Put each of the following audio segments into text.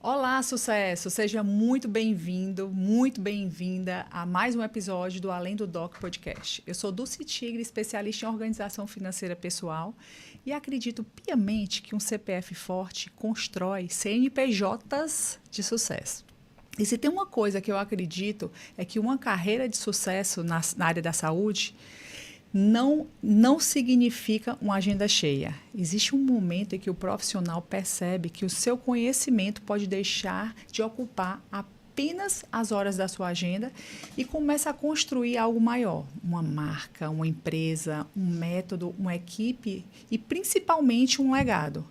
Olá, sucesso! Seja muito bem-vindo, muito bem-vinda a mais um episódio do Além do Doc Podcast. Eu sou Dulce Tigre, especialista em organização financeira pessoal e acredito piamente que um CPF forte constrói CNPJs de sucesso. E se tem uma coisa que eu acredito é que uma carreira de sucesso na área da saúde não significa uma agenda cheia. Existe um momento em que o profissional percebe que o seu conhecimento pode deixar de ocupar apenas as horas da sua agenda e começa a construir algo maior, uma marca, uma empresa, um método, uma equipe e principalmente um legado.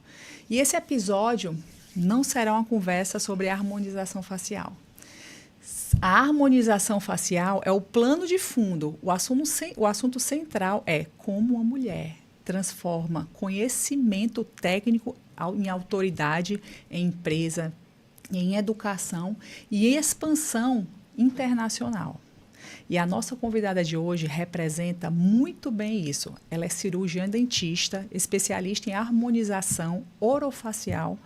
E esse episódio não será uma conversa sobre harmonização facial. A harmonização facial é o plano de fundo. O assunto central é como uma mulher transforma conhecimento técnico em autoridade, em empresa, em educação e em expansão internacional. E a nossa convidada de hoje representa muito bem isso. Ela é cirurgiã dentista, especialista em harmonização orofacial,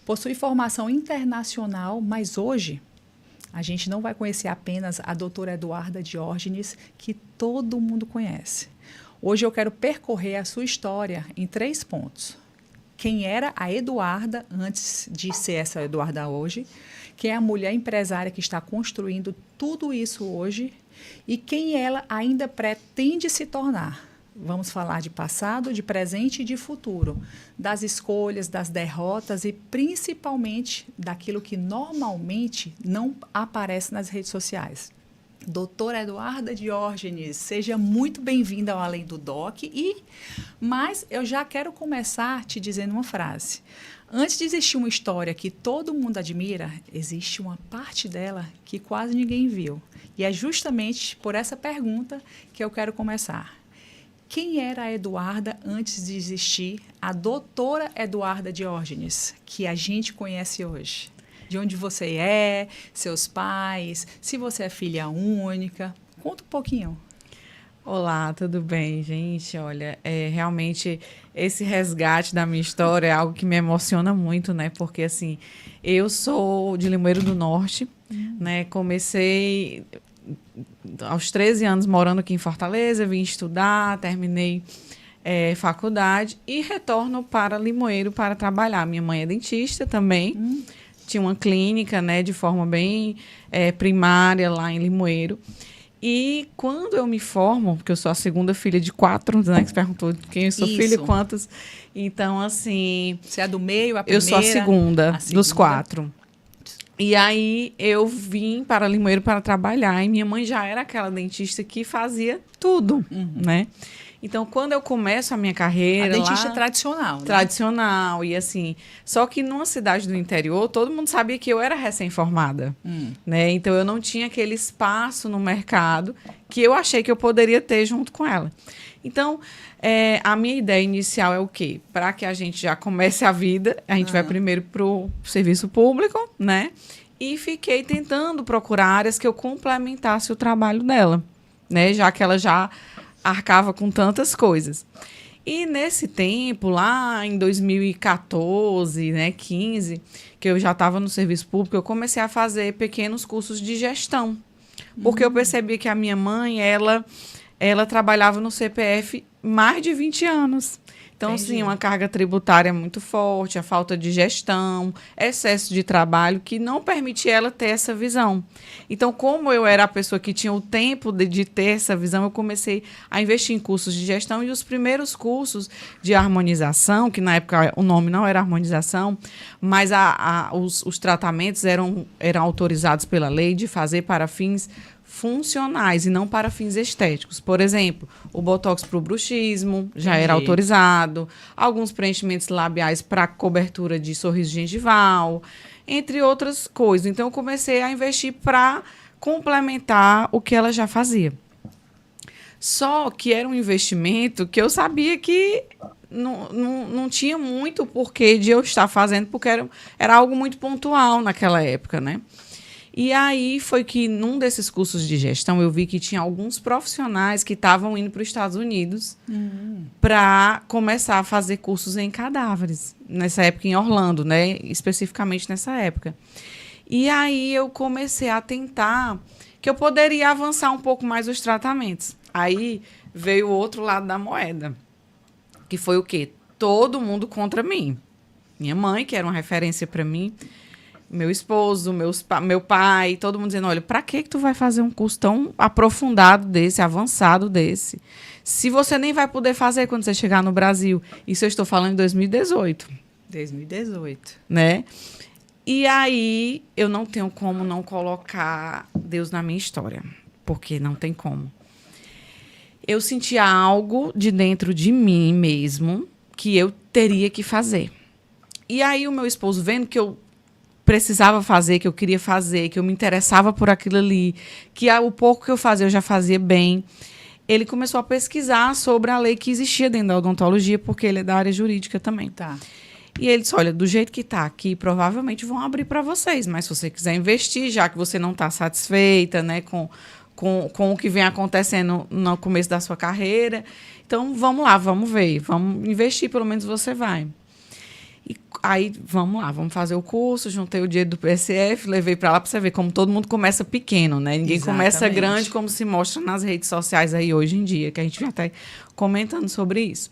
possui formação internacional, mas hoje a gente não vai conhecer apenas a doutora Eduarda Diógenes, que todo mundo conhece. Hoje eu quero percorrer a sua história em 3 pontos. Quem era a Eduarda antes de ser essa Eduarda hoje, quem é a mulher empresária que está construindo tudo isso hoje e quem ela ainda pretende se tornar. Vamos falar de passado, de presente e de futuro, das escolhas, das derrotas e principalmente daquilo que normalmente não aparece nas redes sociais. Doutora Eduarda Diógenes, seja muito bem-vinda ao Além do Doc. Mas eu já quero começar te dizendo uma frase. Antes de existir uma história que todo mundo admira, existe uma parte dela que quase ninguém viu. E é justamente por essa pergunta que eu quero começar. Quem era a Eduarda antes de existir a doutora Eduarda Diógenes, que a gente conhece hoje? De onde você é, seus pais, se você é filha única. Conta um pouquinho. Olá, tudo bem, gente? Olha, realmente esse resgate da minha história é algo que me emociona muito, né? Porque, assim, eu sou de Limoeiro do Norte, né? Comecei aos 13 anos morando aqui em Fortaleza, vim estudar, terminei faculdade e retorno para Limoeiro para trabalhar. Minha mãe é dentista também, tinha uma clínica, né, de forma bem primária lá em Limoeiro. E quando eu me formo, porque eu sou a segunda filha de 4, né, que você perguntou de quem eu sou filha e quantos. Então, assim... Você é do meio, a primeira? Eu sou a segunda dos 4. E aí eu vim para Limoeiro para trabalhar e minha mãe já era aquela dentista que fazia tudo, né? Então, quando eu começo a minha carreira... A dentista tradicional, né? Tradicional. E assim, só que numa cidade do interior, todo mundo sabia que eu era recém-formada, né? Então, eu não tinha aquele espaço no mercado que eu achei que eu poderia ter junto com ela. Então, a minha ideia inicial é o quê? Para que a gente já comece a vida, a gente vai primeiro para o serviço público, né? E fiquei tentando procurar áreas que eu complementasse o trabalho dela, né? Já que ela já arcava com tantas coisas. E nesse tempo, lá em 2014, né, 15, que eu já estava no serviço público, eu comecei a fazer pequenos cursos de gestão. Porque eu percebi que a minha mãe, ela trabalhava no CPF mais de 20 anos. Então, assim, uma carga tributária muito forte, a falta de gestão, excesso de trabalho, que não permitia ela ter essa visão. Então, como eu era a pessoa que tinha o tempo de ter essa visão, eu comecei a investir em cursos de gestão e os primeiros cursos de harmonização, que na época o nome não era harmonização, mas os tratamentos eram autorizados pela lei de fazer para fins funcionais e não para fins estéticos. Por exemplo, o botox para o bruxismo já era autorizado, alguns preenchimentos labiais para cobertura de sorriso gengival, entre outras coisas. Então, eu comecei a investir para complementar o que ela já fazia. Só que era um investimento que eu sabia que não tinha muito porquê de eu estar fazendo, porque era algo muito pontual naquela época, né? E aí foi que, num desses cursos de gestão, eu vi que tinha alguns profissionais que estavam indo para os Estados Unidos para começar a fazer cursos em cadáveres, nessa época em Orlando, né? Especificamente nessa época. E aí eu comecei a tentar que eu poderia avançar um pouco mais os tratamentos. Aí veio o outro lado da moeda, que foi o quê? Todo mundo contra mim. Minha mãe, que era uma referência para mim, meu esposo, meu pai, todo mundo dizendo, olha, para que tu vai fazer um curso tão aprofundado desse, avançado desse, se você nem vai poder fazer quando você chegar no Brasil? Isso eu estou falando em 2018. 2018. Né? E aí, eu não tenho como não colocar Deus na minha história, porque não tem como. Eu sentia algo de dentro de mim mesmo que eu teria que fazer. E aí, o meu esposo, vendo que eu precisava fazer, que eu queria fazer, que eu me interessava por aquilo ali, que o pouco que eu fazia, eu já fazia bem, ele começou a pesquisar sobre a lei que existia dentro da odontologia, porque ele é da área jurídica também. Tá. E ele disse, olha, do jeito que está aqui, provavelmente vão abrir para vocês, mas se você quiser investir, já que você não está satisfeita, né, com o que vem acontecendo no começo da sua carreira, então vamos lá, vamos ver, vamos investir, pelo menos você vai. E aí, vamos lá, vamos fazer o curso, juntei o dinheiro do PSF, levei para lá para você ver como todo mundo começa pequeno, né? Ninguém começa grande como se mostra nas redes sociais aí hoje em dia, que a gente já está comentando sobre isso.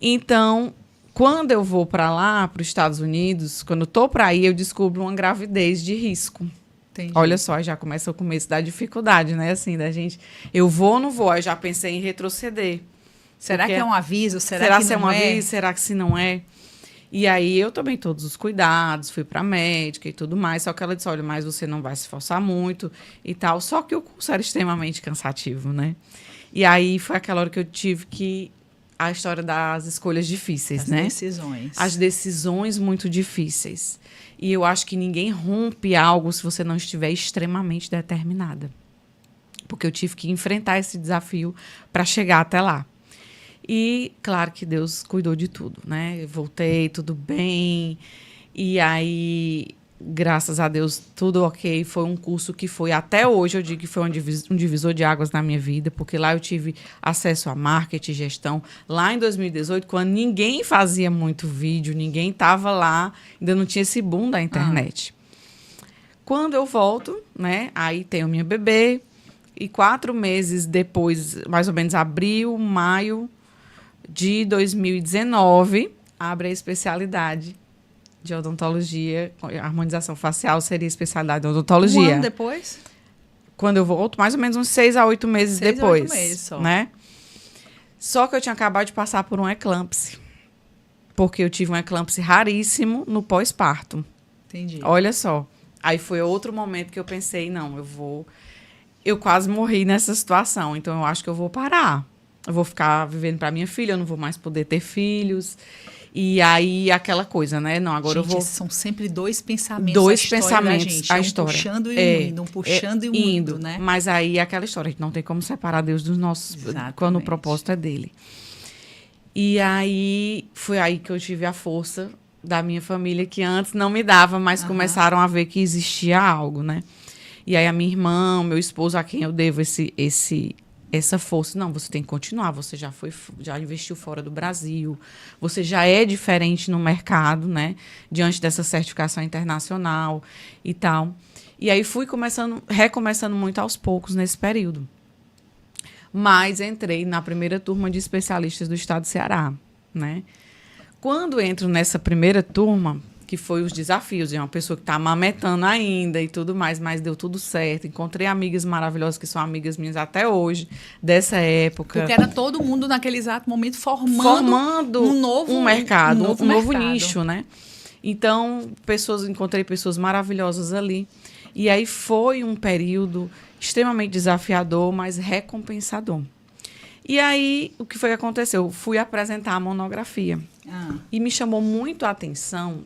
Então, quando eu vou para lá, para os Estados Unidos, quando eu estou para ir, eu descubro uma gravidez de risco. Entendi. Olha só, já começa o começo da dificuldade, né? Assim, da gente, eu vou ou não vou? Aí já pensei em retroceder. Será que é um aviso? Será que é um aviso? Será que se não é? E aí eu tomei todos os cuidados, fui para a médica e tudo mais, só que ela disse, olha, mas você não vai se esforçar muito e tal. Só que o curso era extremamente cansativo, né? E aí foi aquela hora que eu tive que... A história das escolhas difíceis, né? As decisões. As decisões muito difíceis. E eu acho que ninguém rompe algo se você não estiver extremamente determinada. Porque eu tive que enfrentar esse desafio para chegar até lá. E, claro que Deus cuidou de tudo, né? Eu voltei, tudo bem. E aí, graças a Deus, tudo ok. Foi um curso que foi, até hoje, eu digo que foi um divisor de águas na minha vida, porque lá eu tive acesso a marketing e gestão. Lá em 2018, quando ninguém fazia muito vídeo, ninguém estava lá, ainda não tinha esse boom da internet. Quando eu volto, né? Aí tenho minha bebê. E 4 meses depois, mais ou menos abril, maio de 2019, abre a especialidade de odontologia, harmonização facial seria a especialidade de odontologia. Um ano depois? Quando eu volto, mais ou menos uns 6 a 8 meses 6 depois. a 8 meses só. Né? Só que eu tinha acabado de passar por um eclâmpsia. Porque eu tive um eclâmpsia raríssimo no pós-parto. Entendi. Olha só. Aí foi outro momento que eu pensei, não, eu quase morri nessa situação, então eu acho que eu vou parar. Eu vou ficar vivendo para minha filha, eu não vou mais poder ter filhos. E aí, aquela coisa, né? Não, agora gente, eu vou... são sempre dois pensamentos. Dois pensamentos, gente. a história. Puxando e indo, puxando e indo, né? Mas aí, aquela história, a gente não tem como separar Deus dos nossos... Exatamente. Quando o propósito é dele. E aí, foi aí que eu tive a força da minha família, que antes não me dava, mas começaram a ver que existia algo, né? E aí, a minha irmã, o meu esposo, a quem eu devo essa força. Não, você tem que continuar, você já investiu fora do Brasil, você já é diferente no mercado, né? Diante dessa certificação internacional e tal. E aí fui recomeçando muito aos poucos nesse período. Mas entrei na primeira turma de especialistas do estado do Ceará, né? Quando entro nessa primeira turma, que foi os desafios, de uma pessoa que está amamentando ainda e tudo mais, mas deu tudo certo. Encontrei amigas maravilhosas, que são amigas minhas até hoje, dessa época. Porque era todo mundo naquele exato momento formando um mercado, um novo nicho, né? Então, encontrei pessoas maravilhosas ali. E aí foi um período extremamente desafiador, mas recompensador. E aí, o que foi que aconteceu? Eu fui apresentar a monografia. E me chamou muito a atenção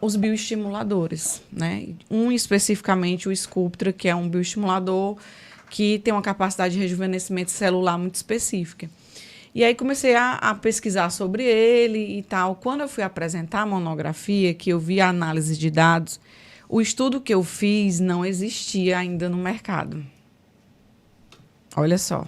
os bioestimuladores, né? Especificamente o Sculptra, que é um bioestimulador que tem uma capacidade de rejuvenescimento celular muito específica. E aí comecei a pesquisar sobre ele e tal. Quando eu fui apresentar a monografia, que eu vi a análise de dados, O estudo que eu fiz não existia ainda no mercado. Olha só.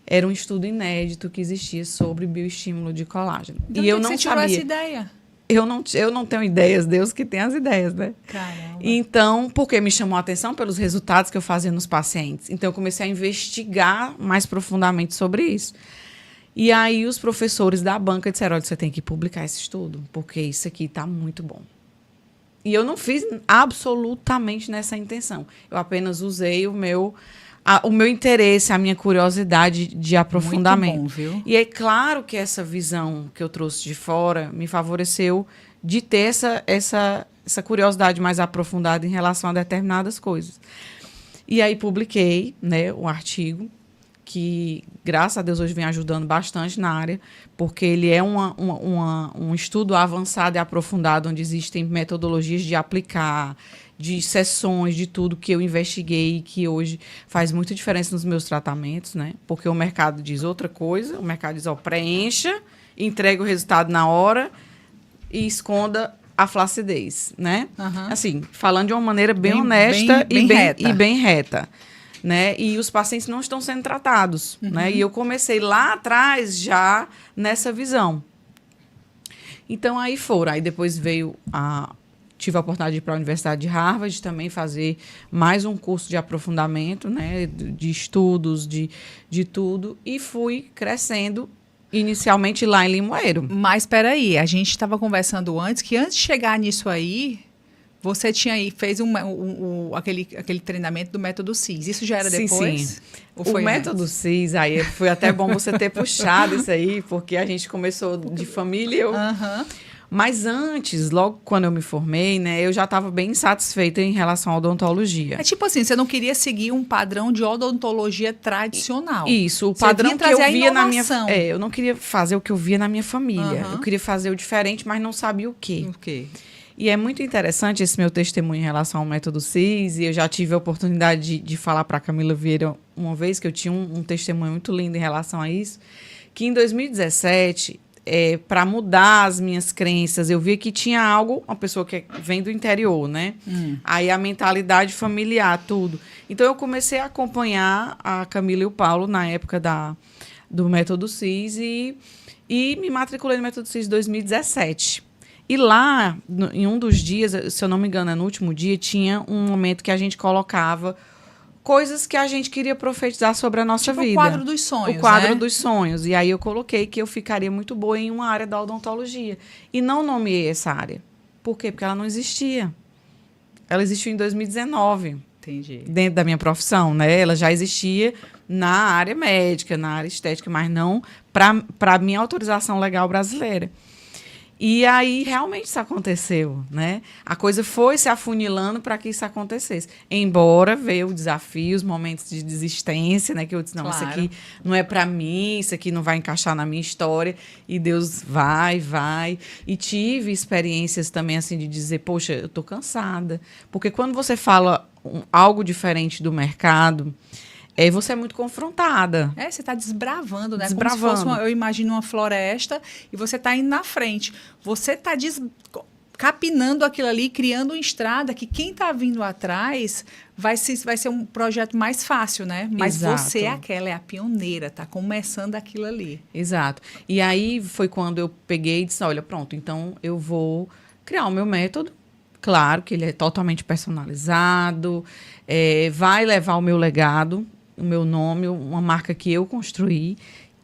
Era um estudo inédito que existia sobre bioestímulo de colágeno. Então, e eu não você tirou sabia. essa ideia? Eu não tenho ideias, Deus que tem as ideias, né? Caramba. Então, porque me chamou a atenção pelos resultados que eu fazia nos pacientes. Então, eu comecei a investigar mais profundamente sobre isso. E aí, os professores da banca disseram, olha, você tem que publicar esse estudo, porque isso aqui está muito bom. E eu não fiz absolutamente nessa intenção. Eu apenas usei o meu interesse, a minha curiosidade de aprofundamento. Muito bom, viu? E é claro que essa visão que eu trouxe de fora me favoreceu de ter essa curiosidade mais aprofundada em relação a determinadas coisas. E aí publiquei, né, um artigo que, graças a Deus, hoje vem ajudando bastante na área, porque ele é um estudo avançado e aprofundado, onde existem metodologias de aplicar, de sessões, de tudo que eu investiguei e que hoje faz muita diferença nos meus tratamentos, né? Porque o mercado diz outra coisa, o mercado diz, ó, preencha, entrega o resultado na hora e esconda a flacidez, né? Uhum. Assim, falando de uma maneira bem honesta e bem reta. Né? E os pacientes não estão sendo tratados. Uhum. Né? E eu comecei lá atrás já nessa visão. Então, aí foram. Aí depois tive a oportunidade de ir para a Universidade de Harvard também fazer mais um curso de aprofundamento, né? De estudos, de tudo. E fui crescendo inicialmente lá em Limoeiro. Mas espera aí, a gente estava conversando antes que antes de chegar nisso aí, você fez aquele treinamento do método CIS. Isso já era depois? Sim. O método CIS, aí foi até bom você ter puxado isso aí, porque a gente começou de família. Mas antes, logo quando eu me formei, né, eu já estava bem insatisfeita em relação à odontologia. É tipo assim, você não queria seguir um padrão de odontologia tradicional. Isso, o padrão que eu via na minha... eu não queria fazer o que eu via na minha família. Eu queria fazer o diferente, mas não sabia o quê. O quê? E é muito interessante esse meu testemunho em relação ao método CIS, e eu já tive a oportunidade de falar para a Camila Vieira uma vez, que eu tinha um testemunho muito lindo em relação a isso, que em 2017, para mudar as minhas crenças, eu via que tinha algo, uma pessoa que vem do interior, né? Aí a mentalidade familiar, tudo. Então, eu comecei a acompanhar a Camila e o Paulo na época do método CIS e me matriculei no método CIS em 2017. E lá, em um dos dias, se eu não me engano, no último dia, tinha um momento que a gente colocava coisas que a gente queria profetizar sobre a nossa vida. O quadro dos sonhos, O quadro dos sonhos. E aí eu coloquei que eu ficaria muito boa em uma área da odontologia. E não nomeei essa área. Por quê? Porque ela não existia. Ela existiu em 2019. Entendi. Dentro da minha profissão, né? Ela já existia na área médica, na área estética, mas não para a minha autorização legal brasileira. E aí, realmente, isso aconteceu, né? A coisa foi se afunilando para que isso acontecesse. Embora veio desafios, momentos de desistência, né? Que eu disse, não, claro. Isso aqui não é para mim, isso aqui não vai encaixar na minha história. E Deus vai. E tive experiências também, assim, de dizer, poxa, eu tô cansada. Porque quando você fala algo diferente do mercado... você é muito confrontada. Você está desbravando, né? Desbravando. Como se fosse, eu imagino uma floresta e você está indo na frente. Você está capinando aquilo ali, criando uma estrada que quem está vindo atrás vai ser um projeto mais fácil, né? Mas Exato. Você é a pioneira, está começando aquilo ali. Exato. E aí foi quando eu peguei e disse, olha, pronto, então eu vou criar o meu método. Claro que ele é totalmente personalizado, vai levar o meu legado, o meu nome, uma marca que eu construí,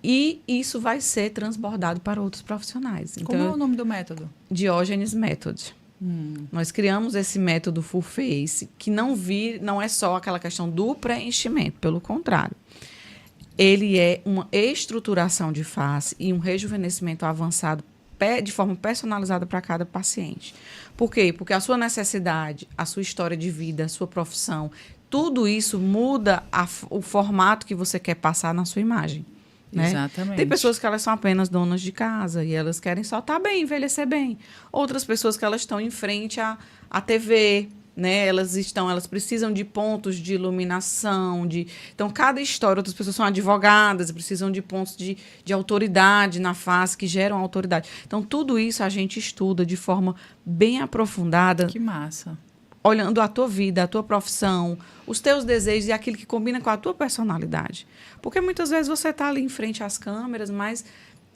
e isso vai ser transbordado para outros profissionais. Então, como é o nome do método? Diogenes Method. Nós criamos esse método Full Face, que não é só aquela questão do preenchimento, pelo contrário. Ele é uma estruturação de face e um rejuvenescimento avançado de forma personalizada para cada paciente. Por quê? Porque a sua necessidade, a sua história de vida, a sua profissão, tudo isso muda o formato que você quer passar na sua imagem. Né? Exatamente. Tem pessoas que elas são apenas donas de casa e elas querem só estar bem, envelhecer bem. Outras pessoas que elas estão em frente à TV, né? Elas precisam de pontos de iluminação. Então, cada história, outras pessoas são advogadas, precisam de pontos de autoridade na face, que geram autoridade. Então, tudo isso a gente estuda de forma bem aprofundada. Que massa. olhando a tua vida, a tua profissão, os teus desejos e aquilo que combina com a tua personalidade. Porque muitas vezes você está ali em frente às câmeras, mas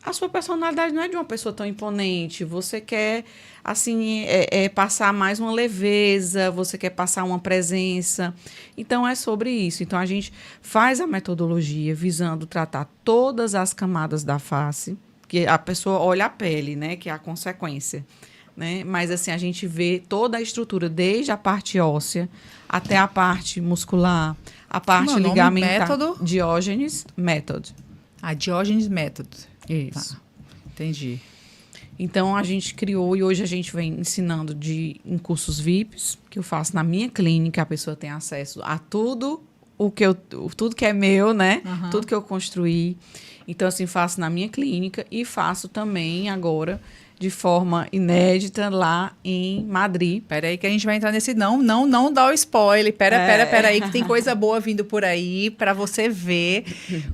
a sua personalidade não é de uma pessoa tão imponente. Você quer, assim, passar mais uma leveza, você quer passar uma presença. Então, é sobre isso. Então, a gente faz a metodologia visando tratar todas as camadas da face, que a pessoa olha a pele, né, que é a consequência. Né? Mas, assim, a gente vê toda a estrutura, desde a parte óssea até a parte muscular, a parte ligamentar. Método? Diógenes Method. A Diógenes Method. Isso. Tá. Entendi. Então, a gente criou e hoje a gente vem ensinando em cursos VIPs, que eu faço na minha clínica, a pessoa tem acesso a tudo tudo que é meu, né? Uhum. Tudo que eu construí. Então, assim, faço na minha clínica e faço também agora de forma inédita lá em Madrid. Peraí que a gente vai entrar nesse não dá o spoiler. Pera aí que tem coisa boa vindo por aí para você ver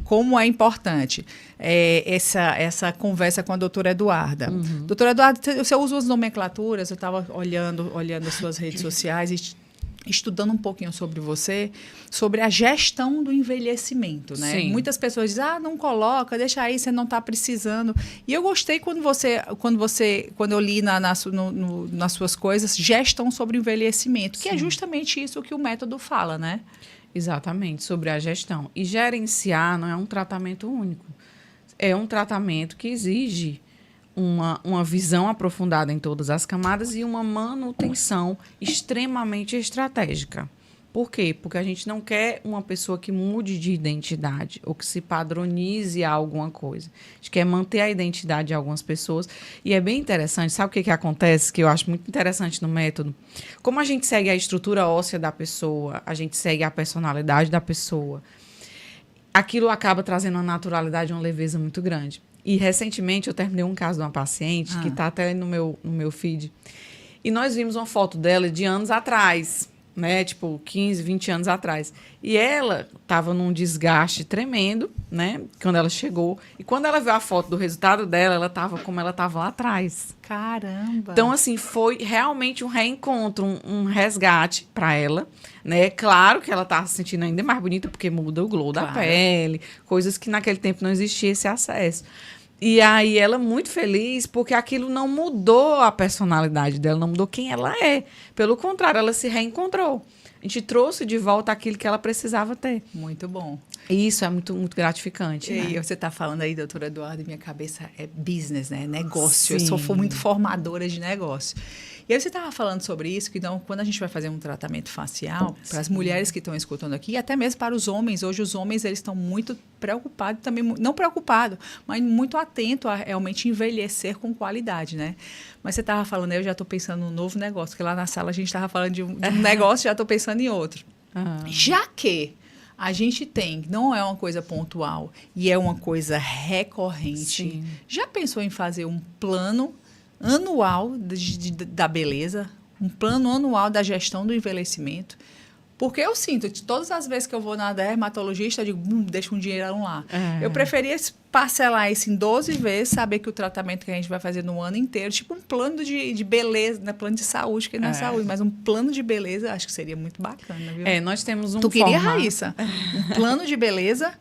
como é importante essa conversa com a doutora Eduarda. Uhum. Doutora Eduarda, você usa as nomenclaturas, eu estava olhando as suas redes sociais e estudando um pouquinho sobre você, sobre a gestão do envelhecimento, né? Sim. Muitas pessoas dizem, não coloca, deixa aí, você não está precisando. E eu gostei quando eu li nas suas coisas, gestão sobre o envelhecimento, que é justamente isso que o método fala, né? Exatamente, sobre a gestão. E gerenciar não é um tratamento único. É um tratamento que exige uma visão aprofundada em todas as camadas e uma manutenção extremamente estratégica. Por quê? Porque a gente não quer uma pessoa que mude de identidade ou que se padronize a alguma coisa. A gente quer manter a identidade de algumas pessoas. E é bem interessante. Sabe o que acontece? Que eu acho muito interessante no método. Como a gente segue a estrutura óssea da pessoa, a gente segue a personalidade da pessoa, aquilo acaba trazendo uma naturalidade, uma leveza muito grande. E, recentemente, eu terminei um caso de uma paciente que está até no meu feed. E nós vimos uma foto dela de anos atrás, né? Tipo, 15, 20 anos atrás. E ela estava num desgaste tremendo, né? Quando ela chegou. E quando ela viu a foto do resultado dela, ela estava como ela estava lá atrás. Caramba! Então, assim, foi realmente um reencontro, um resgate para ela, né? Claro que ela tá se sentindo ainda mais bonita, porque muda o glow da pele, coisas que naquele tempo não existia esse acesso. E aí ela muito feliz, porque aquilo não mudou a personalidade dela, não mudou quem ela é. Pelo contrário, ela se reencontrou. A gente trouxe de volta aquilo que ela precisava ter. Muito bom. E isso é muito, muito gratificante. E né? você está falando aí, doutora Eduarda, e minha cabeça é business, né? Negócio. Sim. Eu sou muito formadora de negócio. E aí você estava falando sobre isso, que então, quando a gente vai fazer um tratamento facial, para as mulheres que estão escutando aqui, e até mesmo para os homens, hoje os homens eles estão muito preocupados, também não preocupados, mas muito atentos a realmente envelhecer com qualidade, né? Mas você estava falando, eu já estou pensando num novo negócio, porque lá na sala a gente estava falando de um negócio, já estou pensando em outro. Já que a gente não é uma coisa pontual e é uma coisa recorrente, Sim. Já pensou em fazer um plano anual da beleza, um plano anual da gestão do envelhecimento? Porque eu sinto, todas as vezes que eu vou na dermatologista, eu digo, deixa um dinheirão lá. Eu preferia parcelar isso em 12 vezes, saber que o tratamento que a gente vai fazer no ano inteiro, tipo um plano de beleza, não é plano de saúde, que não é saúde, mas um plano de beleza, acho que seria muito bacana, viu? Nós temos um Tu queria, formato. Raíssa? Um plano de beleza...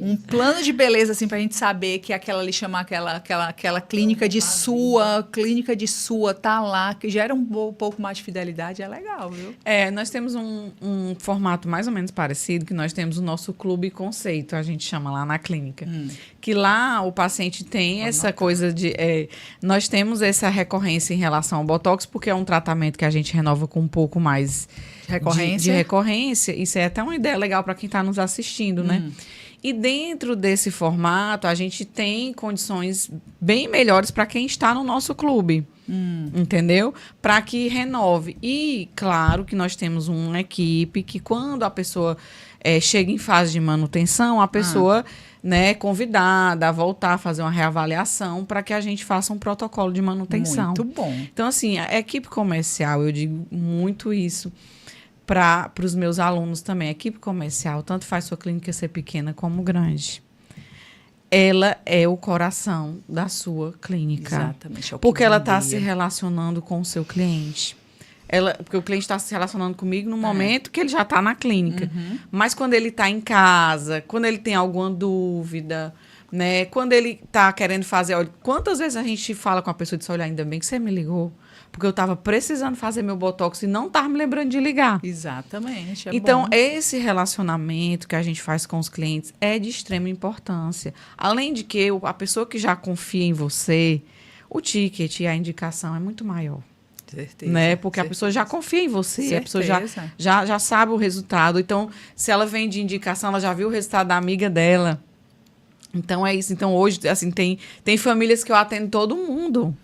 Um plano de beleza, assim, pra gente saber que aquela ali chama aquela clínica de sua tá lá, que gera um pouco mais de fidelidade, é legal, viu? Nós temos um formato mais ou menos parecido, que nós temos o nosso clube conceito, a gente chama lá na clínica. Que lá o paciente tem essa coisa de... nós temos essa recorrência em relação ao Botox, porque é um tratamento que a gente renova com um pouco mais de recorrência. Isso é até uma ideia legal para quem está nos assistindo, né? E dentro desse formato, a gente tem condições bem melhores para quem está no nosso clube, entendeu? Para que renove. E, claro, que nós temos uma equipe que, quando a pessoa chega em fase de manutenção, a pessoa é convidada a voltar a fazer uma reavaliação para que a gente faça um protocolo de manutenção. Muito bom. Então, assim, a equipe comercial, eu digo muito isso para os meus alunos também. A equipe comercial, tanto faz sua clínica ser pequena como grande. Ela é o coração da sua clínica. Exatamente. Porque ela está se relacionando com o seu cliente. Porque o cliente está se relacionando comigo no momento que ele já está na clínica. Mas quando ele está em casa, quando ele tem alguma dúvida, né? Quando ele está querendo fazer... Olha, quantas vezes a gente fala com a pessoa e diz, olha, ainda bem que você me ligou, porque eu estava precisando fazer meu botox e não estava me lembrando de ligar. Exatamente. Então, bom. esse relacionamento que a gente faz com os clientes é de extrema importância. Além de que a pessoa que já confia em você, o ticket e a indicação é muito maior. Certeza. Né? Porque a pessoa já confia em você, a pessoa já sabe o resultado. Então, se ela vem de indicação, ela já viu o resultado da amiga dela. Então, é isso. Então, hoje, assim, tem famílias que eu atendo todo mundo.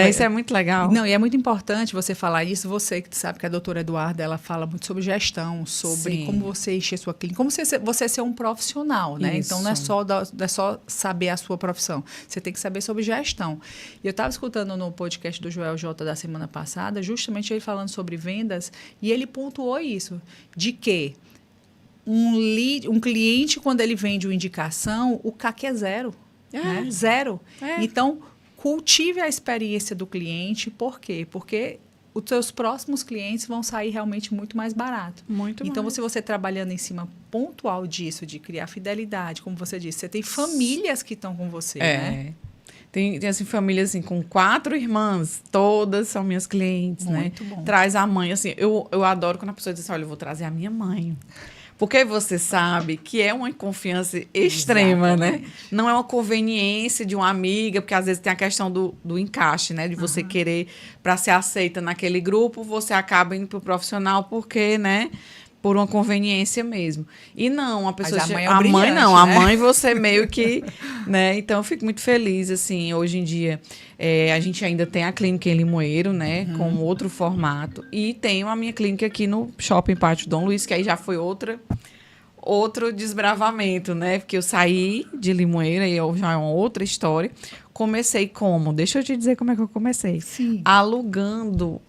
Isso é muito legal. Não, e é muito importante você falar isso. Você que sabe que a doutora Eduarda, ela fala muito sobre gestão, sobre como você encher sua clínica, como você ser um profissional, né? Isso. Então, não é só saber a sua profissão. Você tem que saber sobre gestão. E eu estava escutando no podcast do Joel J da semana passada, justamente ele falando sobre vendas, e ele pontuou isso, de que um cliente, quando ele vende uma indicação, o CAC é zero. Né? Zero. Então, cultive a experiência do cliente. Por quê? Porque os seus próximos clientes vão sair realmente muito mais barato. Então, se você trabalhando em cima pontual disso, de criar fidelidade, como você disse, você tem famílias que estão com você, né? Tem assim, famílias assim, com 4 irmãs, todas são minhas clientes, muito né? Bom. Traz a mãe, assim, eu adoro quando a pessoa diz assim, olha, eu vou trazer a minha mãe. Porque você sabe que é uma confiança extrema, né? Não é uma conveniência de uma amiga, porque às vezes tem a questão do encaixe, né? De você querer, para ser aceita naquele grupo, você acaba indo para o profissional porque, né? Por uma conveniência mesmo. E não, a pessoa... Mas a mãe não, né? A mãe você meio que... né? Então, eu fico muito feliz, assim, hoje em dia, a gente ainda tem a clínica em Limoeiro, né? Com outro formato. E tenho a minha clínica aqui no Shopping Pátio Dom Luiz, que aí já foi outro desbravamento, né? Porque eu saí de Limoeiro, e já é uma outra história. Comecei como? Deixa eu te dizer como é que eu comecei. Sim. Alugando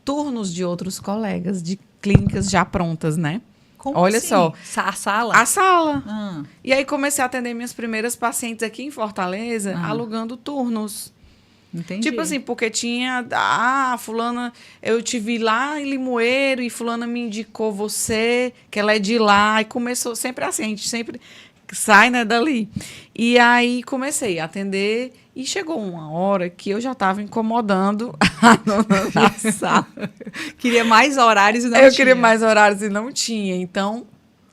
turnos de outros colegas de clínicas já prontas, né? Como Olha assim? só. A sala? A sala. E aí comecei a atender minhas primeiras pacientes aqui em Fortaleza, alugando turnos. Entendi. Tipo assim, porque tinha... fulana... Eu te vi lá em Limoeiro e fulana me indicou você, que ela é de lá. E começou sempre assim, a gente sempre sai, né, dali. E aí comecei a atender... E chegou uma hora que eu já estava incomodando a dona da sala. Queria mais horários e não tinha. Eu queria mais horários e não tinha. Então,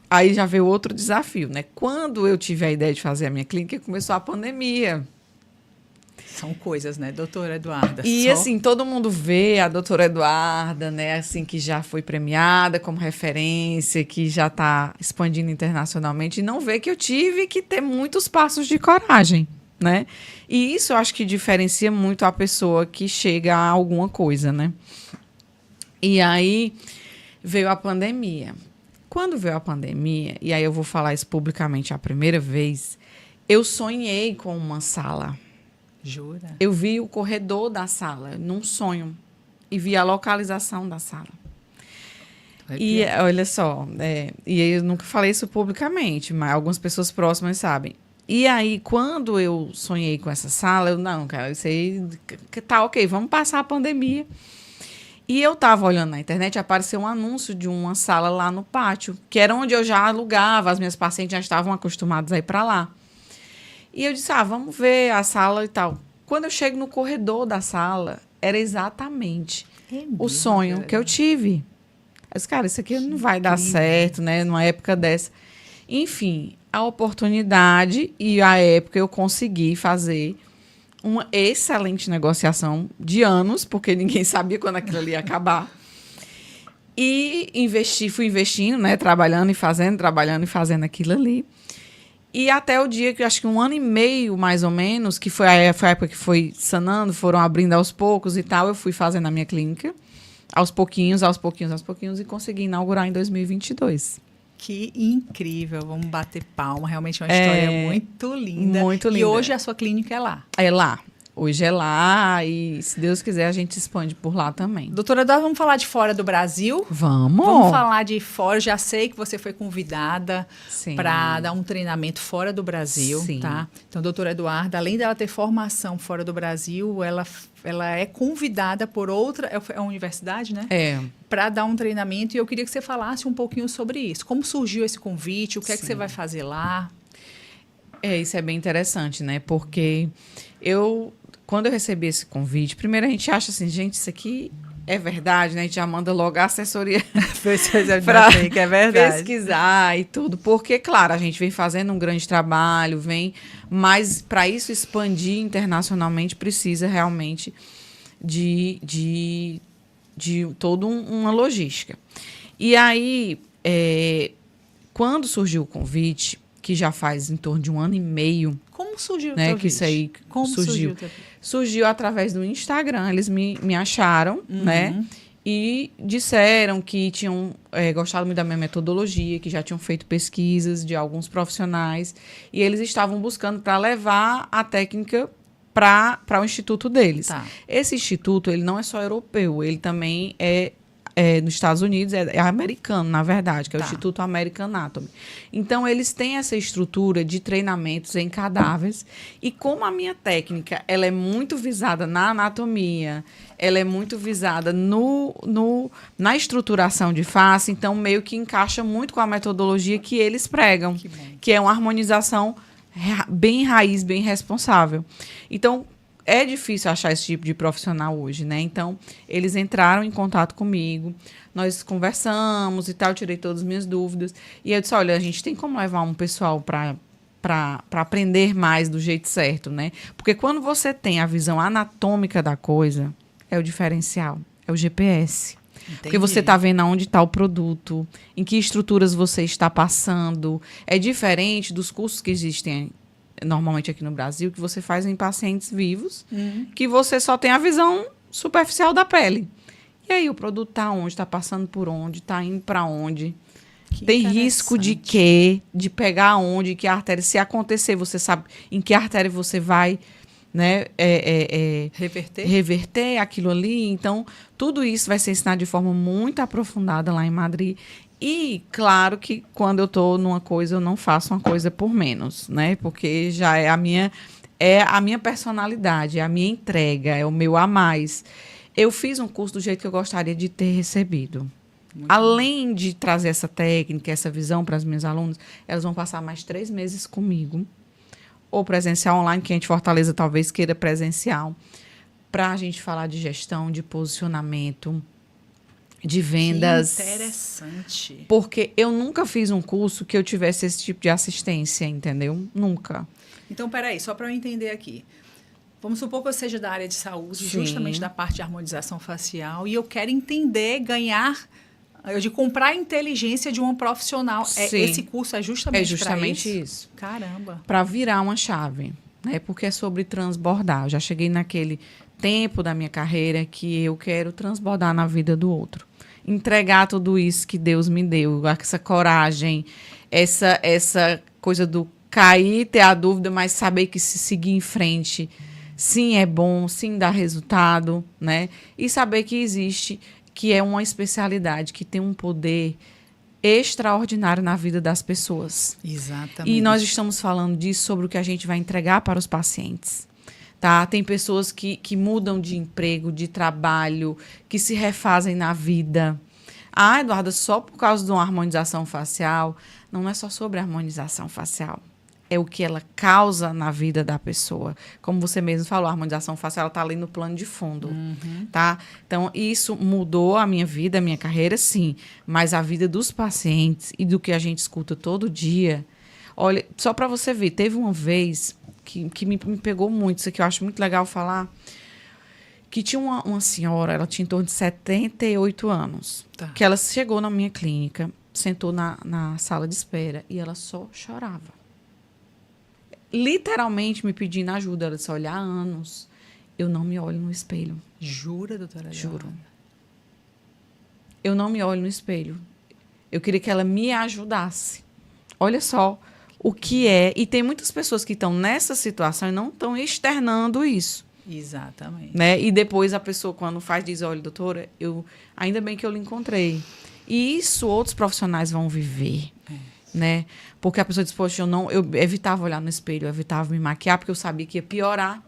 aí já veio outro desafio, né? Quando eu tive a ideia de fazer a minha clínica, começou a pandemia. São coisas, né, doutora Eduarda? E, assim, todo mundo vê a doutora Eduarda, né? Assim, que já foi premiada como referência, que já está expandindo internacionalmente. E não vê que eu tive que ter muitos passos de coragem. Né? E isso eu acho que diferencia muito a pessoa que chega a alguma coisa, né? E aí veio a pandemia. Quando veio a pandemia, e aí eu vou falar isso publicamente a primeira vez, eu sonhei com uma sala. Jura? Eu vi o corredor da sala, num sonho, e vi a localização da sala. E olha só, e eu nunca falei isso publicamente, mas algumas pessoas próximas sabem. E aí, quando eu sonhei com essa sala, eu, não, cara, isso aí tá ok, vamos passar a pandemia. E eu tava olhando na internet, apareceu um anúncio de uma sala lá no pátio, que era onde eu já alugava, as minhas pacientes já estavam acostumadas a ir para lá. E eu disse, vamos ver a sala e tal. Quando eu chego no corredor da sala, era exatamente o sonho que eu tive. Eu disse, cara, isso aqui não vai dar certo, né, numa época dessa. Enfim, a oportunidade e a época eu consegui fazer uma excelente negociação de anos, porque ninguém sabia quando aquilo ali ia acabar. E fui investindo, né, trabalhando e fazendo aquilo ali. E até o dia que, acho que 1 ano e meio, mais ou menos, que foi a época que foi sanando, foram abrindo aos poucos e tal, eu fui fazendo a minha clínica, aos pouquinhos, e consegui inaugurar em 2022. Que incrível, vamos bater palma, realmente é uma história muito linda. Muito linda. E hoje a sua clínica é lá? É lá. Hoje é lá e, se Deus quiser, a gente expande por lá também. Doutora Eduarda, vamos falar de fora do Brasil? Vamos! Vamos falar de fora. Já sei que você foi convidada Sim. para dar um treinamento fora do Brasil, Sim. tá? Então, doutora Eduarda, além dela ter formação fora do Brasil, ela é convidada por outra... É uma universidade, né? É. Para dar um treinamento. E eu queria que você falasse um pouquinho sobre isso. Como surgiu esse convite? O que é que você vai fazer lá? Isso é bem interessante, né? Porque quando eu recebi esse convite, primeiro a gente acha assim, gente, isso aqui é verdade, né? A gente já manda logo a assessoria para que é verdade. pesquisar e tudo. Porque, claro, a gente vem fazendo um grande trabalho, mas para isso expandir internacionalmente precisa realmente de toda uma logística. E aí, quando surgiu o convite, que já faz em torno de 1 ano e meio. Como surgiu o né, teu que isso aí Como surgiu. o teu Surgiu através do Instagram. Eles me acharam, né? E disseram que tinham gostado muito da minha metodologia, que já tinham feito pesquisas de alguns profissionais. E eles estavam buscando para levar a técnica para o instituto deles. Tá. Esse instituto, ele não é só europeu, ele também nos Estados Unidos, é americano, na verdade, que é o Instituto American Anatomy. Então, eles têm essa estrutura de treinamentos em cadáveres. E como a minha técnica ela é muito visada na anatomia, ela é muito visada na estruturação de face, então meio que encaixa muito com a metodologia que eles pregam, que é uma harmonização bem raiz, bem responsável. Então, é difícil achar esse tipo de profissional hoje, né? Então, eles entraram em contato comigo, nós conversamos e tal, eu tirei todas as minhas dúvidas. E eu disse, olha, a gente tem como levar um pessoal para aprender mais do jeito certo, né? Porque quando você tem a visão anatômica da coisa, é o diferencial, é o GPS. Entendi. Porque você está vendo aonde está o produto, em que estruturas você está passando. É diferente dos cursos que existem normalmente aqui no Brasil, que você faz em pacientes vivos, que você só tem a visão superficial da pele. E aí o produto está onde, está passando por onde, está indo para onde. Tem risco de quê? De pegar onde, que artéria. Se acontecer, você sabe em que artéria você vai, né, reverter aquilo ali. Então, tudo isso vai ser ensinado de forma muito aprofundada lá em Madrid. E, claro, que quando eu estou numa coisa, eu não faço uma coisa por menos, né? Porque já é a minha personalidade, é a minha entrega, é o meu a mais. Eu fiz um curso do jeito que eu gostaria de ter recebido. Muito Além bom. De trazer essa técnica, essa visão para as minhas alunas, elas vão passar mais 3 meses comigo. Ou presencial online, que a gente Fortaleza talvez queira presencial. Para a gente falar de gestão, de posicionamento, de vendas. Que interessante. Porque eu nunca fiz um curso que eu tivesse esse tipo de assistência, entendeu? Nunca. Então, peraí, só para eu entender aqui. Vamos supor que eu seja da área de saúde, Sim. justamente da parte de harmonização facial, e eu quero entender, de comprar a inteligência de uma profissional. Esse curso é justamente para isso? Caramba. Para virar uma chave, né? Porque é sobre transbordar. Eu já cheguei naquele tempo da minha carreira que eu quero transbordar na vida do outro. Entregar tudo isso que Deus me deu, essa coragem, essa coisa do cair, ter a dúvida, mas saber que se seguir em frente, sim, é bom, sim, dá resultado, né? E saber que existe, que é uma especialidade, que tem um poder extraordinário na vida das pessoas. Exatamente. E nós estamos falando disso sobre o que a gente vai entregar para os pacientes. Tá? Tem pessoas que mudam de emprego, de trabalho, que se refazem na vida. Ah, Eduarda, só por causa de uma harmonização facial? Não é só sobre a harmonização facial. É o que ela causa na vida da pessoa. Como você mesmo falou, a harmonização facial está ali no plano de fundo. Tá? Então, isso mudou a minha vida, a minha carreira, sim. Mas a vida dos pacientes e do que a gente escuta todo dia... Olha, só para você ver, teve uma vez... que me pegou muito, isso aqui eu acho muito legal falar, que tinha uma senhora, ela tinha em torno de 78 anos, que ela chegou na minha clínica, sentou na sala de espera e ela só chorava. Literalmente me pedindo ajuda, ela disse, olha, há anos eu não me olho no espelho. Jura, doutora? Juro. Eu não me olho no espelho. Eu queria que ela me ajudasse. Olha só o que é. E tem muitas pessoas que estão nessa situação e não estão externando isso. Exatamente. Né? E depois a pessoa, quando faz, diz, olha, doutora, ainda bem que eu lhe encontrei. E isso outros profissionais vão viver. Né? Porque a pessoa diz, poxa, eu evitava olhar no espelho, eu evitava me maquiar, porque eu sabia que ia piorar.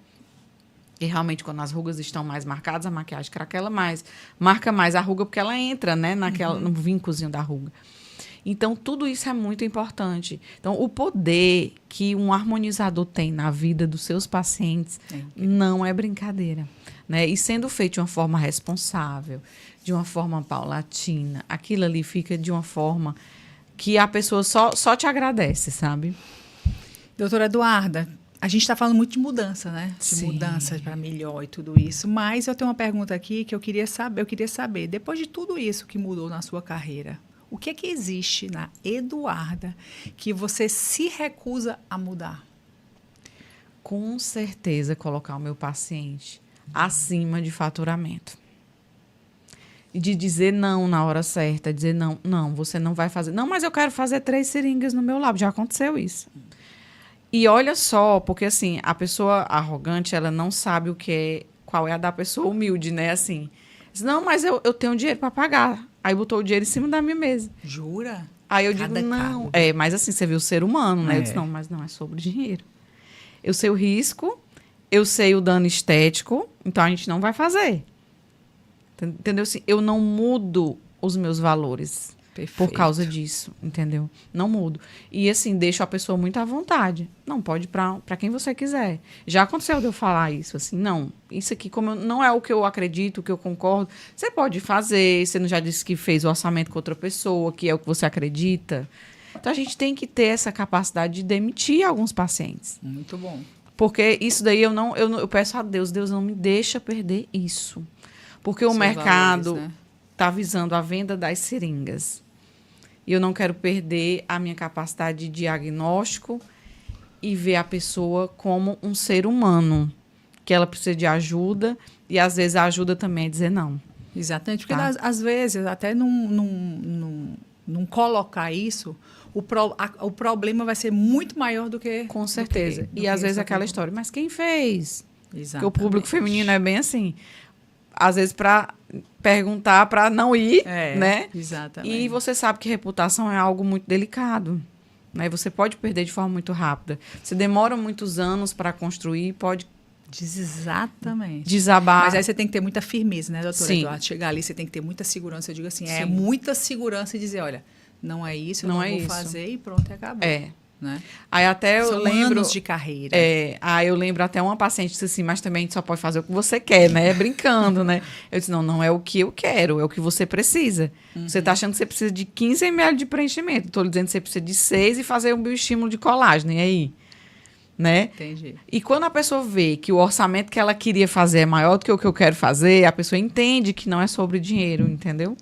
E realmente, quando as rugas estão mais marcadas, a maquiagem craquela mais. Marca mais a ruga, porque ela entra, né, no vincozinho da ruga. Então, tudo isso é muito importante. Então, o poder que um harmonizador tem na vida dos seus pacientes não é brincadeira. Né? E sendo feito de uma forma responsável, de uma forma paulatina, aquilo ali fica de uma forma que a pessoa só te agradece, sabe? Doutora Eduarda, a gente está falando muito de mudança, né? De Sim. mudança para melhor e tudo isso. Mas eu tenho uma pergunta aqui que eu queria saber, depois de tudo isso que mudou na sua carreira, o que é que existe na Eduarda que você se recusa a mudar? Com certeza, colocar o meu paciente acima de faturamento. E de dizer não na hora certa, dizer não, você não vai fazer. Não, mas eu quero fazer 3 seringas no meu lábio. Já aconteceu isso. E olha só, porque assim, a pessoa arrogante, ela não sabe qual é a da pessoa humilde, né? Assim, diz, não, mas eu tenho dinheiro para pagar. Aí botou o dinheiro em cima da minha mesa. Jura? Aí eu digo, não. Mas assim, você viu o ser humano, né? Eu disse, não, mas não é sobre dinheiro. Eu sei o risco, eu sei o dano estético, então a gente não vai fazer. Entendeu? Assim, eu não mudo os meus valores. Perfeito. Por causa disso, entendeu? Não mudo. E assim, deixo a pessoa muito à vontade. Não, pode para quem você quiser. Já aconteceu de eu falar isso, assim, não, isso aqui não é o que eu acredito, o que eu concordo. Você pode fazer, você não já disse que fez o orçamento com outra pessoa, que é o que você acredita. Então, a gente tem que ter essa capacidade de demitir alguns pacientes. Muito bom. Porque isso daí eu peço a Deus não me deixa perder isso. Porque o mercado está visando a venda das seringas. E eu não quero perder a minha capacidade de diagnóstico e ver a pessoa como um ser humano, que ela precisa de ajuda e, às vezes, a ajuda também é dizer não. Exatamente, porque, às vezes, até não colocar isso, o problema vai ser muito maior do que... Com certeza. Do que às vezes, aquela história, mas quem fez? Exatamente. Porque o público feminino é bem assim. Às vezes, para perguntar, para não ir, né? Exatamente. E você sabe que reputação é algo muito delicado, né? Você pode perder de forma muito rápida. Você demora muitos anos para construir, pode exatamente. Desabar. Mas aí você tem que ter muita firmeza, né, doutora Sim. Eduardo? Chegar ali, você tem que ter muita segurança. Eu digo assim, Sim. muita segurança e dizer, olha, não é isso, eu não vou fazer e pronto, acabou. Né? Aí até eu lembro anos de carreira. Aí eu lembro até uma paciente disse assim, mas também a gente só pode fazer o que você quer, né? Brincando, né? Eu disse, não é o que eu quero, é o que você precisa. Você está achando que você precisa de 15 ml de preenchimento. Estou lhe dizendo que você precisa de 6 e fazer um bioestímulo de colágeno. E aí? Né? Entendi. E quando a pessoa vê que o orçamento que ela queria fazer é maior do que o que eu quero fazer, a pessoa entende que não é sobre dinheiro, entendeu?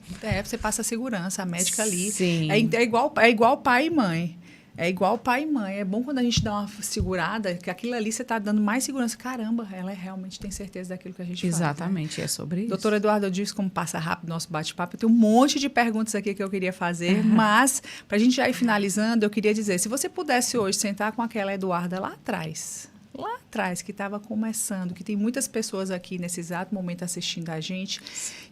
Você passa a segurança, a médica ali. Sim. É igual pai e mãe. É igual pai e mãe. É bom quando a gente dá uma segurada, que aquilo ali você está dando mais segurança. Caramba, ela realmente tem certeza daquilo que a gente Exatamente, faz. Né? É sobre isso. Doutora Eduarda, eu disse como passa rápido o nosso bate-papo. Eu tenho um monte de perguntas aqui que eu queria fazer, mas, para a gente já ir finalizando, eu queria dizer, se você pudesse hoje sentar com aquela Eduarda lá atrás, que estava começando, que tem muitas pessoas aqui nesse exato momento assistindo a gente,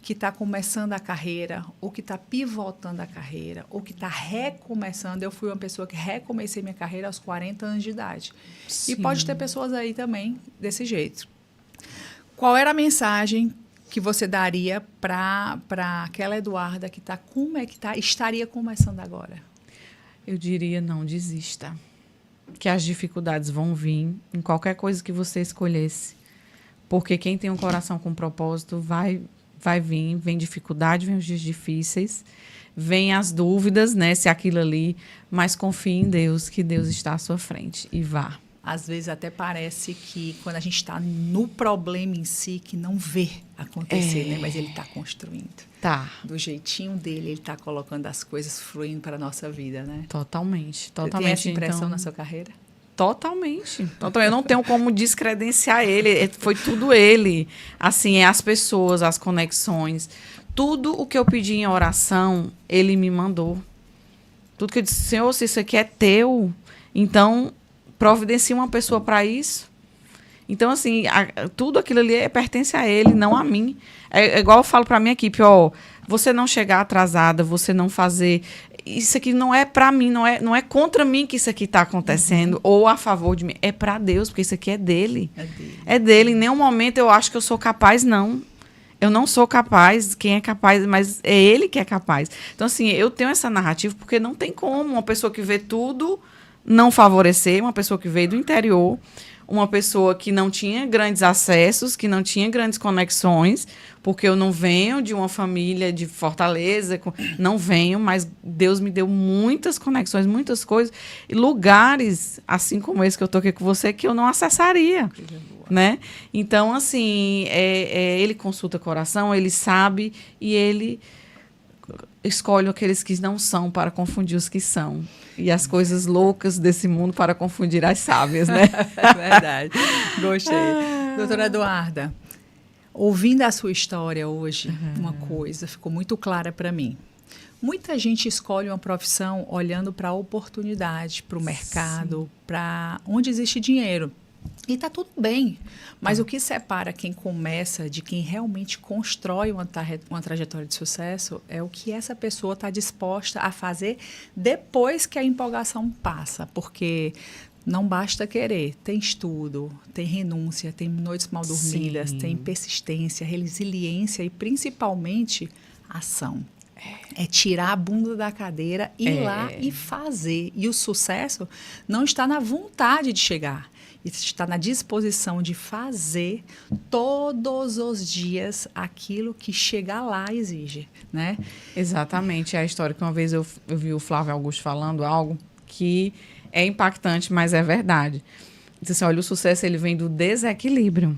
que está começando a carreira, ou que está pivotando a carreira, ou que está recomeçando. Eu fui uma pessoa que recomecei minha carreira aos 40 anos de idade. Sim. E pode ter pessoas aí também desse jeito. Qual era a mensagem que você daria para aquela Eduarda que estaria começando agora? Eu diria, não desista. Que as dificuldades vão vir em qualquer coisa que você escolhesse. Porque quem tem um coração com propósito vai vir, vem dificuldade, vem os dias difíceis, vem as dúvidas, né, se aquilo ali, mas confie em Deus, que Deus está à sua frente e vá. Às vezes até parece que quando a gente está no problema em si, que não vê acontecer, né? Mas ele está construindo. Tá. Do jeitinho dele, ele está colocando as coisas fluindo para a nossa vida, né? Totalmente. Você tem essa impressão na sua carreira? Totalmente. Eu não tenho como descredenciar ele. Foi tudo ele. Assim, as pessoas, as conexões. Tudo o que eu pedi em oração, ele me mandou. Tudo que eu disse, Senhor, se isso aqui é teu, então providencia uma pessoa para isso. Então, assim, tudo aquilo ali pertence a ele, não a mim. É igual eu falo para a minha equipe, ó, você não chegar atrasada, você não fazer... Isso aqui não é para mim, não é contra mim que isso aqui está acontecendo, ou a favor de mim. É para Deus, porque isso aqui é dele. É dele. Em nenhum momento eu acho que eu sou capaz, não. Eu não sou capaz, quem é capaz, mas é ele que é capaz. Então, assim, eu tenho essa narrativa porque não tem como uma pessoa que vê tudo não favorecer, uma pessoa que veio do interior, uma pessoa que não tinha grandes acessos, que não tinha grandes conexões, porque eu não venho de uma família de Fortaleza, não venho, mas Deus me deu muitas conexões, muitas coisas, e lugares, assim como esse que eu estou aqui com você, que eu não acessaria. Né? Então, assim, ele consulta coração, ele sabe e ele escolhe aqueles que não são para confundir os que são. E as coisas loucas desse mundo para confundir as sábias, né? Verdade. Gostei. Doutora Eduarda, ouvindo a sua história hoje, uma coisa ficou muito clara para mim. Muita gente escolhe uma profissão olhando para a oportunidade, para o mercado, para onde existe dinheiro. E está tudo bem, mas o que separa quem começa de quem realmente constrói uma trajetória de sucesso é o que essa pessoa está disposta a fazer depois que a empolgação passa, porque não basta querer, tem estudo, tem renúncia, tem noites mal dormidas, tem persistência, resiliência e principalmente ação. É tirar a bunda da cadeira, ir lá e fazer. E o sucesso não está na vontade de chegar. Está na disposição de fazer todos os dias aquilo que chegar lá exige, né? Exatamente. É a história que uma vez eu vi o Flávio Augusto falando algo que é impactante, mas é verdade. Diz assim, olha, o sucesso ele vem do desequilíbrio,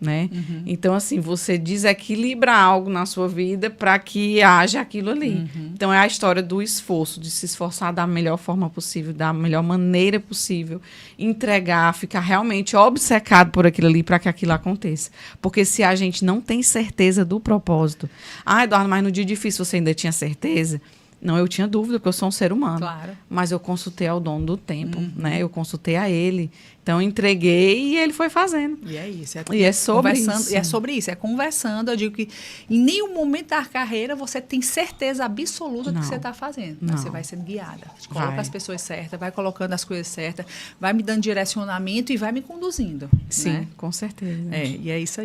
né? Então, assim, você desequilibra algo na sua vida para que haja aquilo ali. Então, é a história do esforço, de se esforçar da melhor forma possível, da melhor maneira possível, entregar, ficar realmente obcecado por aquilo ali para que aquilo aconteça. Porque se a gente não tem certeza do propósito... Ah, Eduardo, mas no dia difícil você ainda tinha certeza? Não, eu tinha dúvida, porque eu sou um ser humano. Claro. Mas eu consultei ao dono do tempo, né? Eu consultei a ele. Então, eu entreguei e ele foi fazendo. E é isso. E é sobre isso. E é sobre isso. É conversando. Eu digo que em nenhum momento da carreira você tem certeza absoluta do que você está fazendo. Mas você vai sendo guiada. Coloca as pessoas certas, vai colocando as coisas certas, vai me dando direcionamento e vai me conduzindo. Sim, né? Com certeza. E é isso.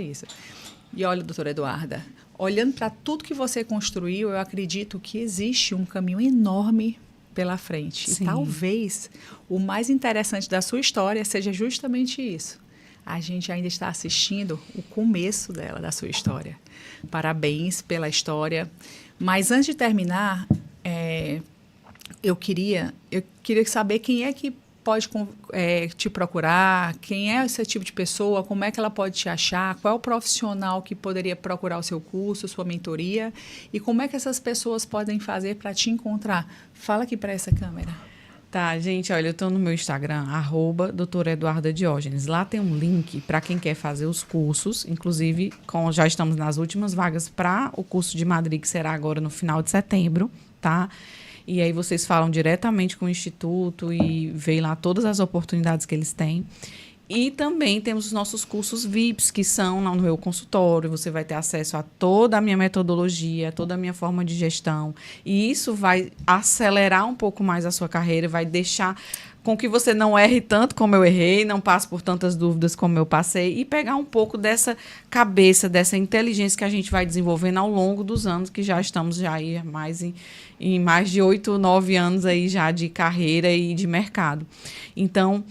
E olha, doutora Eduarda, olhando para tudo que você construiu, eu acredito que existe um caminho enorme pela frente. Sim. E talvez o mais interessante da sua história seja justamente isso. A gente ainda está assistindo o começo da sua história. Parabéns pela história. Mas antes de terminar, eu queria saber quem é que pode te procurar, quem é esse tipo de pessoa, como é que ela pode te achar, qual é o profissional que poderia procurar o seu curso, sua mentoria, e como é que essas pessoas podem fazer para te encontrar. Fala aqui para essa câmera. Tá, gente, olha, eu estou no meu Instagram, @doutora Eduarda Diógenes. Lá tem um link para quem quer fazer os cursos, inclusive já estamos nas últimas vagas para o curso de Madrid, que será agora no final de setembro, tá? E aí vocês falam diretamente com o Instituto e veem lá todas as oportunidades que eles têm. E também temos os nossos cursos VIPs, que são lá no meu consultório. Você vai ter acesso a toda a minha metodologia, toda a minha forma de gestão. E isso vai acelerar um pouco mais a sua carreira, vai deixar com que você não erre tanto como eu errei, não passe por tantas dúvidas como eu passei, e pegar um pouco dessa cabeça, dessa inteligência que a gente vai desenvolvendo ao longo dos anos, que já estamos já aí em mais de 8, 9 anos aí já de carreira e de mercado. Então,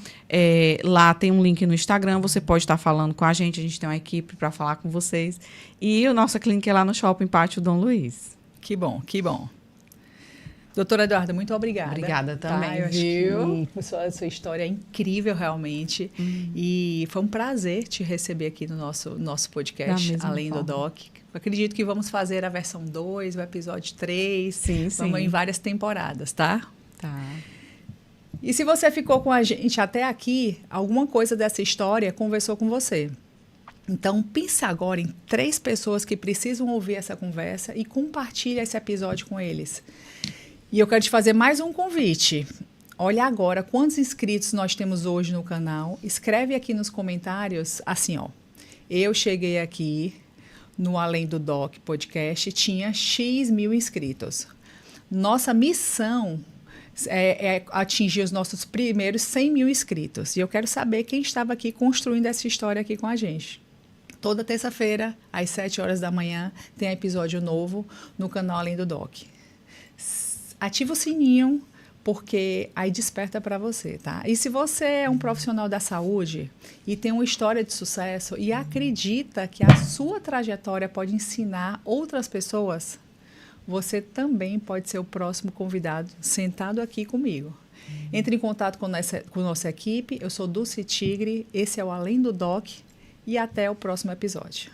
lá tem um link no Instagram, você pode estar falando com a gente tem uma equipe para falar com vocês. E a nossa clínica é lá no Shopping Pátio Dom Luiz. Que bom, que bom. Doutora Eduarda, muito obrigada. Obrigada também, eu viu? Acho que sua história é incrível, realmente. E foi um prazer te receber aqui no nosso podcast, Além do Doc. Eu acredito que vamos fazer a versão 2, o episódio 3. Sim. Vamos em várias temporadas, tá? Tá. E se você ficou com a gente até aqui, alguma coisa dessa história conversou com você. Então, pense agora em 3 pessoas que precisam ouvir essa conversa e compartilhe esse episódio com eles. E eu quero te fazer mais um convite. olha agora quantos inscritos nós temos hoje no canal. Escreve aqui nos comentários, assim, ó. Eu cheguei aqui no Além do Doc podcast, tinha X mil inscritos. Nossa missão é atingir os nossos primeiros 100 mil inscritos. E eu quero saber quem estava aqui construindo essa história aqui com a gente. Toda terça-feira, às 7 horas da manhã, tem episódio novo no canal Além do Doc. Ativa o sininho, porque aí desperta para você, tá? E se você é um profissional da saúde e tem uma história de sucesso e acredita que a sua trajetória pode ensinar outras pessoas, você também pode ser o próximo convidado sentado aqui comigo. Entre em contato com nossa equipe. Eu sou Dulce Tigre, esse é o Além do Doc e até o próximo episódio.